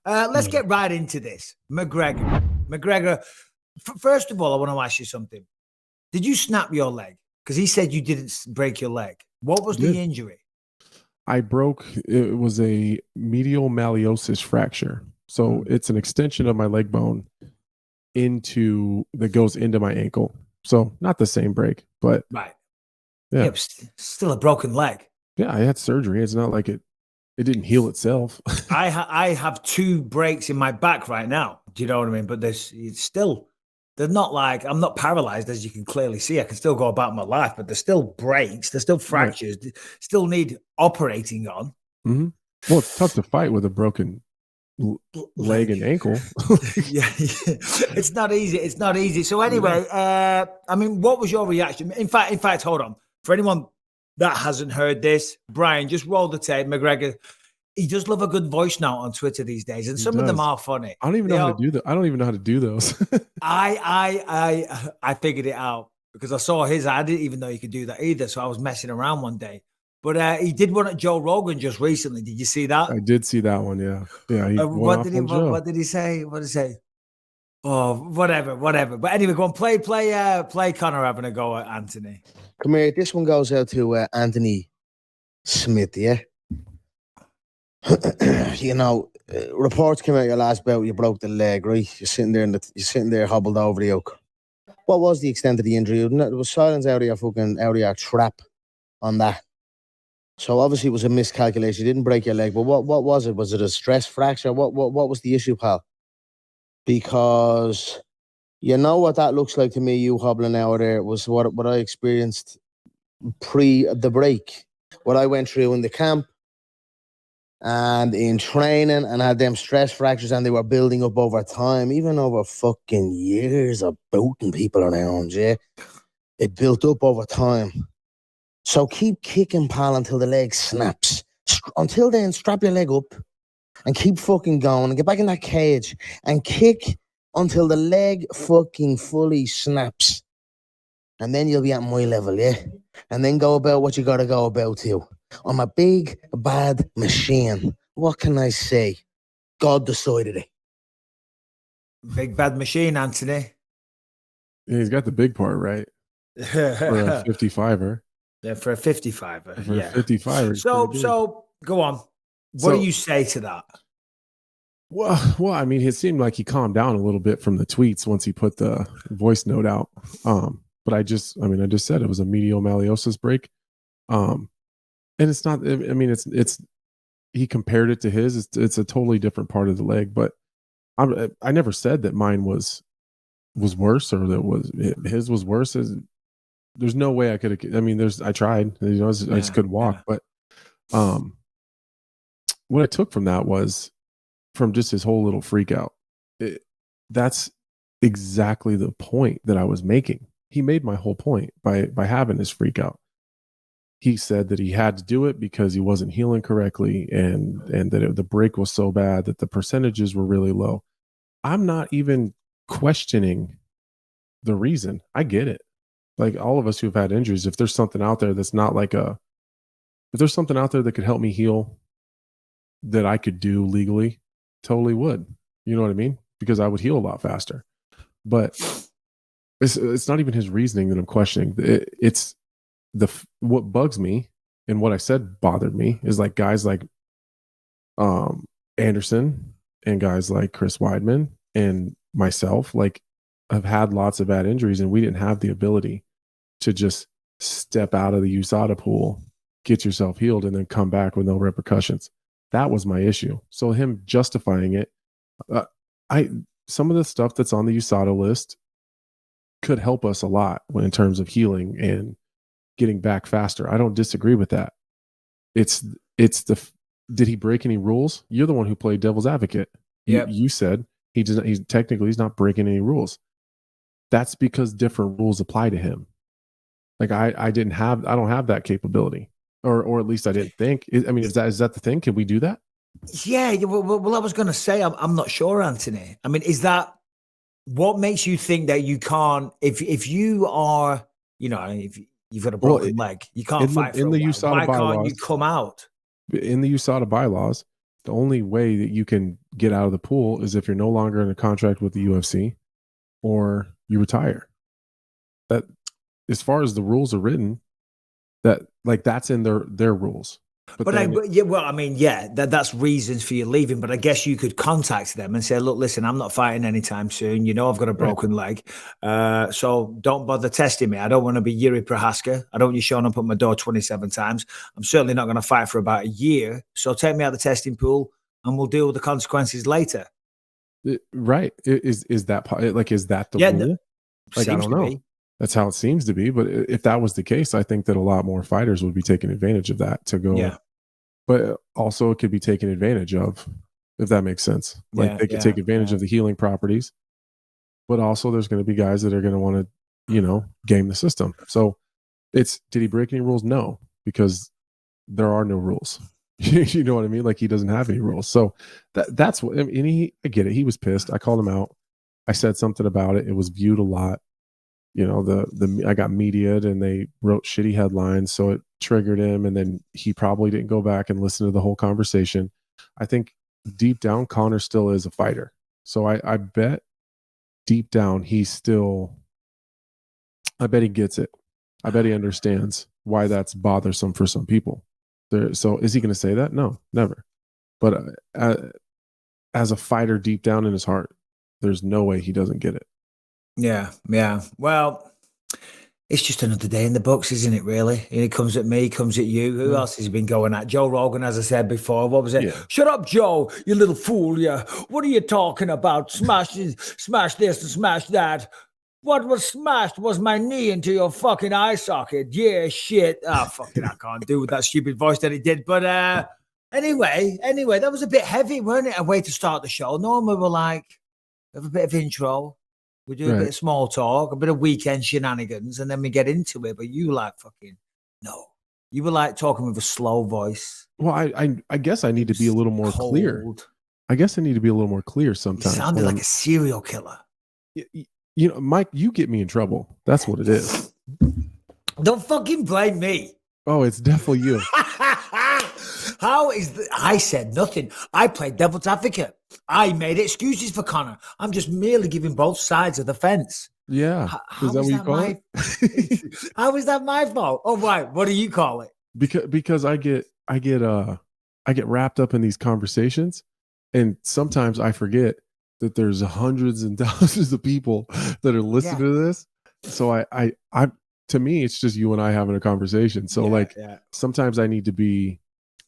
Let's get right into this. McGregor. First of all, I want to ask you something. Did you snap your leg? Because he said you didn't break your leg. What was the injury? It was a medial malleosis fracture. So it's an extension of my leg bone that goes into my ankle. So not the same break, but right. Yeah, still a broken leg. Yeah, I had surgery. It's not like it didn't heal itself. I have 2 breaks in my back right now. Do you know what I mean? But they're not like, I'm not paralyzed, as you can clearly see. I can still go about my life, but there's still breaks. There's still fractures. Right. Still need operating on. Mm-hmm. Well, it's tough to fight with a broken leg and ankle. yeah, it's not easy. It's not easy. So anyway, I mean, what was your reaction? In fact, hold on. For anyone that hasn't heard this, Brian, just roll the tape. McGregor, he does love a good voice note on Twitter these days, and some of them are funny. I don't even know how to do that. I don't even know how to do those. I figured it out because I saw his. I didn't even know you could do that either. So I was messing around one day. But he did one at Joe Rogan just recently. Did you see that? I did see that one. Yeah. What did he say? What did he say? Oh, whatever. But anyway, go on. Play Conor having a go at Anthony. Come here. This one goes out to Anthony Smith. Yeah. Reports came out your last bout. You broke the leg, right? You're sitting there hobbled over the oak. What was the extent of the injury? There was silence out of your trap on that. So obviously it was a miscalculation. You didn't break your leg, but what was it? Was it a stress fracture? What was the issue, pal? Because you know what that looks like to me. You hobbling out there was what I experienced pre the break. What I went through in the camp and in training, and had them stress fractures, and they were building up over time, even over fucking years of booting people around. Yeah, it built up over time. So keep kicking, pal, until the leg snaps. Until then, strap your leg up and keep fucking going and get back in that cage and kick until the leg fucking fully snaps. And then you'll be at my level, yeah? And then go about what you got to go about to. I'm a big, bad machine. What can I say? God decided it. Big, bad machine, Anthony. Yeah, he's got the big part, right? For a 55er. Yeah, for a 55er. For a 55er. So go on. What do you say to that? Well, I mean, it seemed like he calmed down a little bit from the tweets once he put the voice note out. But I just said it was a medial malleosis break. And it's not, I mean, it's he compared it to his. It's a totally different part of the leg, but I never said that mine was worse or that his was worse. There's no way I could have. I mean, I tried. I just couldn't walk. Yeah. But what I took from that was from just his whole little freak out. That's exactly the point that I was making. He made my whole point by having his freak out. He said that he had to do it because he wasn't healing correctly, and that the break was so bad that the percentages were really low. I'm not even questioning the reason. I get it. Like all of us who've had injuries, if there's something out there that's not like if there's something out there that could help me heal that I could do legally, totally would. You know what I mean? Because I would heal a lot faster. But it's not even his reasoning that I'm questioning. It's what bugs me and what I said bothered me is like guys like Anderson and guys like Chris Weidman and myself, like, have had lots of bad injuries, and we didn't have the ability to just step out of the USADA pool, get yourself healed, and then come back with no repercussions. That was my issue. So him justifying it, some of the stuff that's on the USADA list could help us a lot in terms of healing and getting back faster. I don't disagree with that. Did he break any rules? You're the one who played devil's advocate. Yep. You said he's not breaking any rules. That's because different rules apply to him. Like I don't have that capability, or at least I didn't think. I mean, is that the thing? Can we do that? Yeah. Well, I was going to say, I'm not sure, Anthony. I mean, is that what makes you think that you can't? If you are, if you've got a broken leg, you can't fight for a while. Why can't you come out? In the USADA bylaws, The only way that you can get out of the pool is if you're no longer in a contract with the UFC or you retire. That, as far as the rules are written, that's in their rules. That's reasons for you leaving. But I guess you could contact them and say, look, listen, I'm not fighting anytime soon. You know, I've got a broken leg. So don't bother testing me. I don't want to be Yuri Prohaska. I don't want you showing up at my door 27 times. I'm certainly not going to fight for about a year. So take me out of the testing pool and we'll deal with the consequences later. Right. Is that the rule? I don't know. That's how it seems to be. But if that was the case, I think that a lot more fighters would be taking advantage of that to go. Yeah. But also it could be taken advantage of, if that makes sense. Like they could take advantage of the healing properties, but also there's going to be guys that are going to want to, game the system. So did he break any rules? No, because there are no rules. You know what I mean? Like he doesn't have any rules. So that's what, I get it. He was pissed. I called him out. I said something about it. It was viewed a lot. I got media'd and they wrote shitty headlines, so it triggered him, and then he probably didn't go back and listen to the whole conversation. I think deep down, Conor still is a fighter. So I bet deep down I bet he gets it. I bet he understands why that's bothersome for some people. So is he going to say that? No, never. But as a fighter deep down in his heart, there's no way he doesn't get it. Yeah. Well, it's just another day in the books, isn't it, really? And he comes at me, he comes at you. Who else has he been going at? Joe Rogan, as I said before. What was it? Yeah. Shut up, Joe, you little fool. Yeah. What are you talking about? Smash this and smash that. What was smashed was my knee into your fucking eye socket. Yeah, shit. I can't do with that stupid voice that he did. But anyway, that was a bit heavy, weren't it? A way to start the show. Normally we're like, have a bit of intro. We do a bit of small talk, a bit of weekend shenanigans, and then we get into it. But you no. You were like talking with a slow voice. Well, I guess I need to be a little more clear. I guess I need to be a little more clear sometimes. You sounded like a serial killer. Mike, you get me in trouble. That's what it is. Don't fucking blame me. Oh, it's definitely you. I said nothing. I played devil's advocate. I made excuses for Conor. I'm just merely giving both sides of the fence. Yeah. Is that what you call it? How is that my fault? Oh, right. What do you call it? Because I get wrapped up in these conversations, and sometimes I forget that there's hundreds and thousands of people that are listening to this. So I to me, it's just you and I having a conversation. So sometimes I need to be,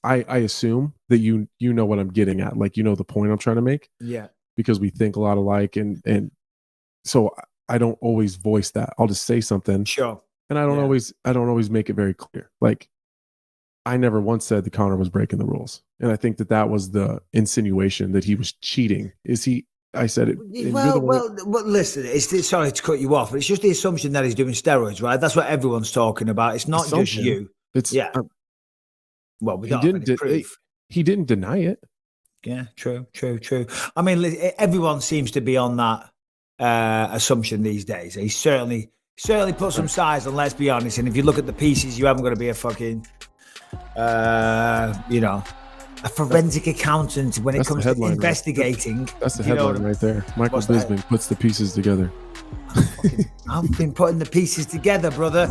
I assume that you know what I'm getting at, like, the point I'm trying to make. Yeah. Because we think a lot alike, and so I don't always voice that. I'll just say something. Sure. And I don't always make it very clear. Like, I never once said that Conor was breaking the rules. And I think that was the insinuation that he was cheating. I said it. Well, listen, sorry to cut you off, but it's just the assumption that he's doing steroids, right? That's what everyone's talking about. It's not just you. Well, we don't have any proof. He didn't deny it. Yeah, true. I mean, everyone seems to be on that assumption these days. He certainly put some size on, let's be honest. And if you look at the pieces, you haven't got to be a fucking, a forensic accountant when it comes to investigating. Right? That's the headline right there. Michael Bisping puts the pieces together. I've been putting the pieces together, brother.